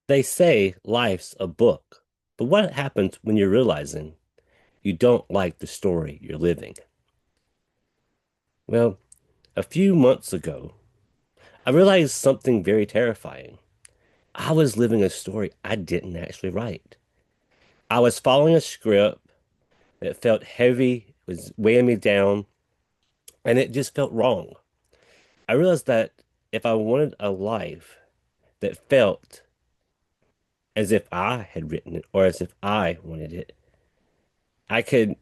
They say life's a book, but what happens when you're realizing you don't like the story you're living? Well, a few months ago, I realized something very terrifying. I was living a story I didn't actually write. I was following a script that felt heavy, was weighing me down, and it just felt wrong. I realized that if I wanted a life that felt as if I had written it or as if I wanted it, I could,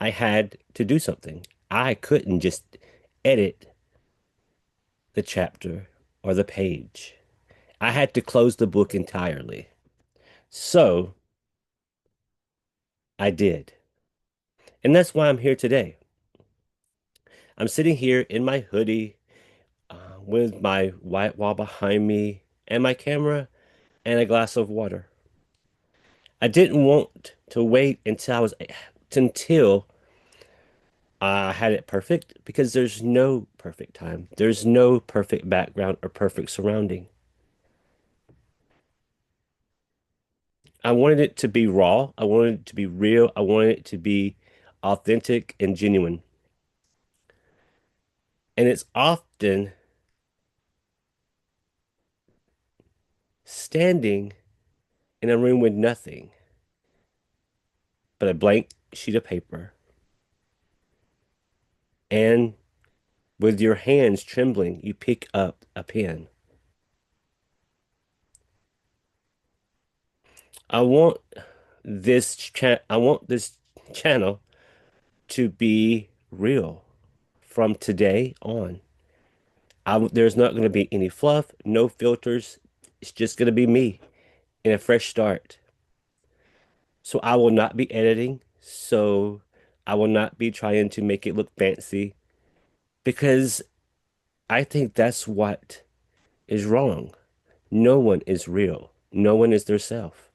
I had to do something. I couldn't just edit the chapter or the page. I had to close the book entirely. So I did. And that's why I'm here today. I'm sitting here in my hoodie with my white wall behind me and my camera and a glass of water. I didn't want to wait until I had it perfect because there's no perfect time. There's no perfect background or perfect surrounding. I wanted it to be raw. I wanted it to be real. I wanted it to be authentic and genuine. And it's often standing in a room with nothing but a blank sheet of paper and with your hands trembling, you pick up a pen. I want this channel to be real from today on. There's not going to be any fluff, no filters. It's just going to be me in a fresh start. So I will not be editing. So I will not be trying to make it look fancy because I think that's what is wrong. No one is real. No one is their self.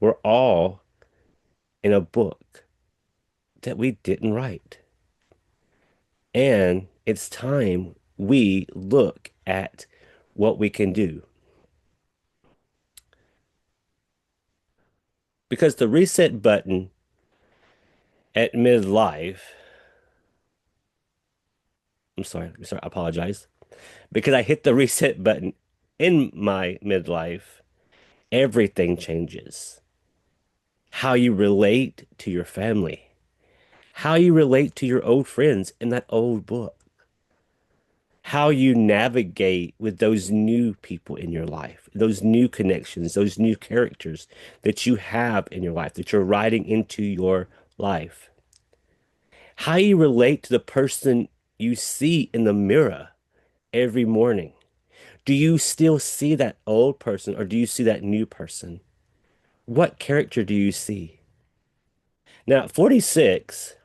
We're all in a book that we didn't write. And it's time we look at what we can do. Because the reset button at midlife, I apologize. Because I hit the reset button in my midlife, everything changes. How you relate to your family, how you relate to your old friends in that old book, how you navigate with those new people in your life, those new connections, those new characters that you have in your life, that you're writing into your life, how you relate to the person you see in the mirror every morning. Do you still see that old person or do you see that new person? What character do you see? Now, at 46,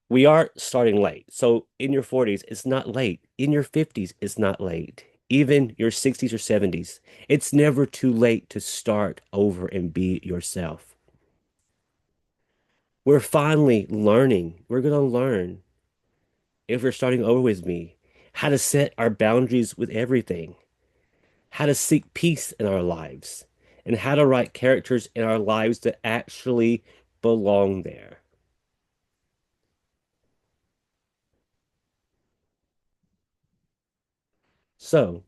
we are starting late. So in your 40s, it's not late. In your 50s, it's not late. Even your 60s or 70s, it's never too late to start over and be yourself. We're finally learning. We're going to learn, if you're starting over with me, how to set our boundaries with everything, how to seek peace in our lives, and how to write characters in our lives that actually belong there. So,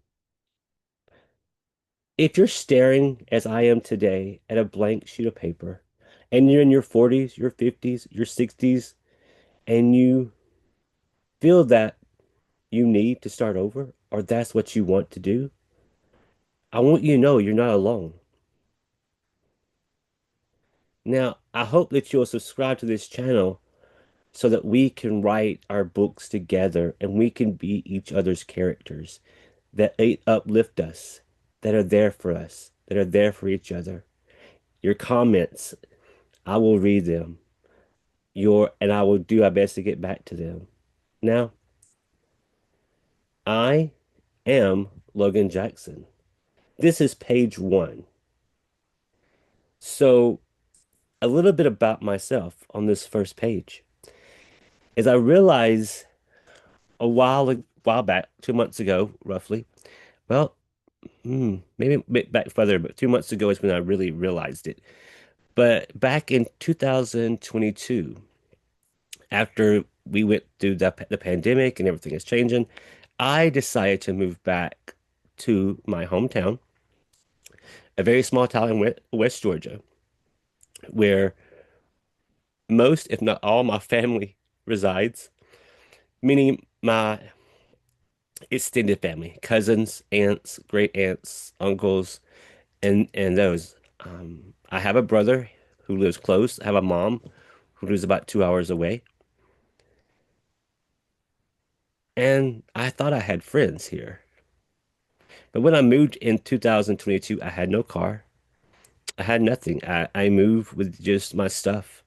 if you're staring as I am today at a blank sheet of paper, and you're in your 40s, your 50s, your 60s, and you feel that you need to start over, or that's what you want to do, I want you to know you're not alone. Now, I hope that you'll subscribe to this channel so that we can write our books together and we can be each other's characters that uplift us, that are there for us, that are there for each other. Your comments, I will read them. And I will do my best to get back to them. Now, I am Logan Jackson. This is page one. So, a little bit about myself on this first page is I realized a while back, 2 months ago, roughly, well, maybe a bit back further, but 2 months ago is when I really realized it. But back in 2022, after we went through the pandemic and everything is changing, I decided to move back to my hometown, a very small town in West Georgia, where most, if not all, my family resides, meaning my extended family, cousins, aunts, great aunts, uncles, and those. I have a brother who lives close. I have a mom who lives about 2 hours away. And I thought I had friends here. But when I moved in 2022, I had no car. I had nothing. I moved with just my stuff.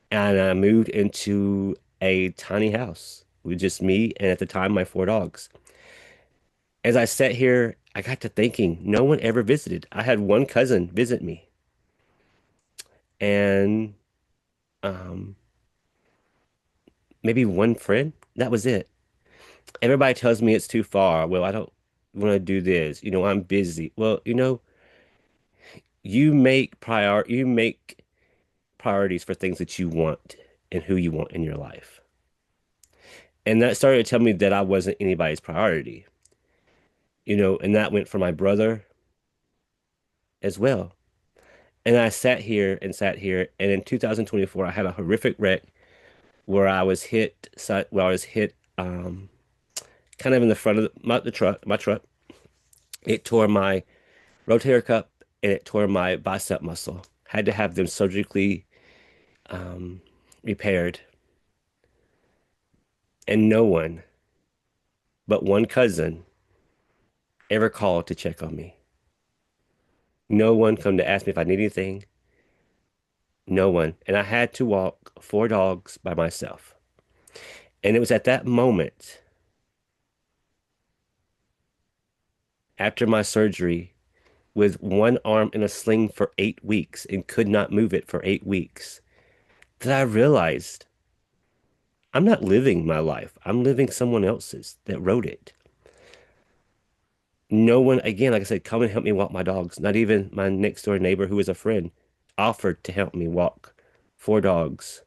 And I moved into a tiny house with just me and at the time my four dogs. As I sat here, I got to thinking, no one ever visited. I had one cousin visit me and um, maybe one friend. That was it. Everybody tells me it's too far. Well, I don't want to do this. I'm busy. Well, you make priorities for things that you want and who you want in your life. And that started to tell me that I wasn't anybody's priority, and that went for my brother as well. And I sat here, and in 2024, I had a horrific wreck where I was hit kind of in the front of my truck. It tore my rotator cuff and it tore my bicep muscle. Had to have them surgically um, repaired. And no one but one cousin ever called to check on me. No one come to ask me if I need anything. No one. And I had to walk four dogs by myself. And it was at that moment, after my surgery, with one arm in a sling for 8 weeks and could not move it for 8 weeks, that I realized I'm not living my life. I'm living someone else's that wrote it. No one, again, like I said, come and help me walk my dogs. Not even my next door neighbor, who is a friend, offered to help me walk four dogs.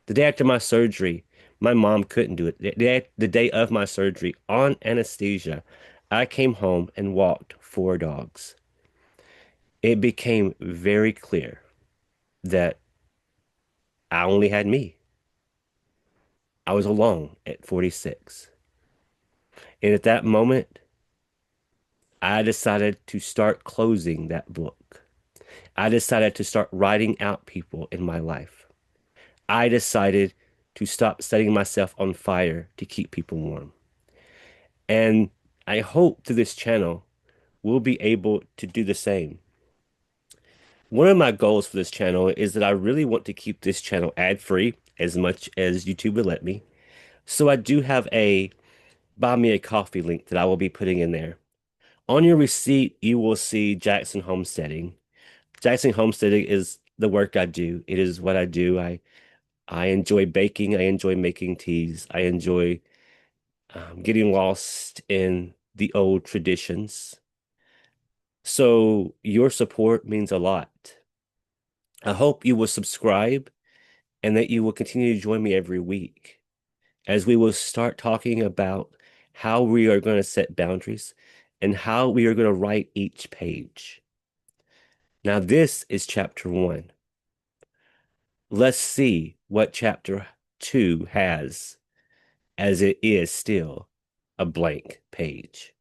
The day after my surgery, my mom couldn't do it. The day of my surgery, on anesthesia, I came home and walked four dogs. It became very clear that I only had me. I was alone at 46. And at that moment, I decided to start closing that book. I decided to start writing out people in my life. I decided to stop setting myself on fire to keep people warm. And I hope through this channel, we'll be able to do the same. One of my goals for this channel is that I really want to keep this channel ad-free as much as YouTube will let me. So I do have a buy me a coffee link that I will be putting in there. On your receipt, you will see Jackson Homesteading. Jackson Homesteading is the work I do. It is what I do. I enjoy baking. I enjoy making teas. I enjoy getting lost in the old traditions. So your support means a lot. I hope you will subscribe and that you will continue to join me every week as we will start talking about how we are going to set boundaries and how we are going to write each page. Now, this is chapter one. Let's see what chapter two has, as it is still a blank page.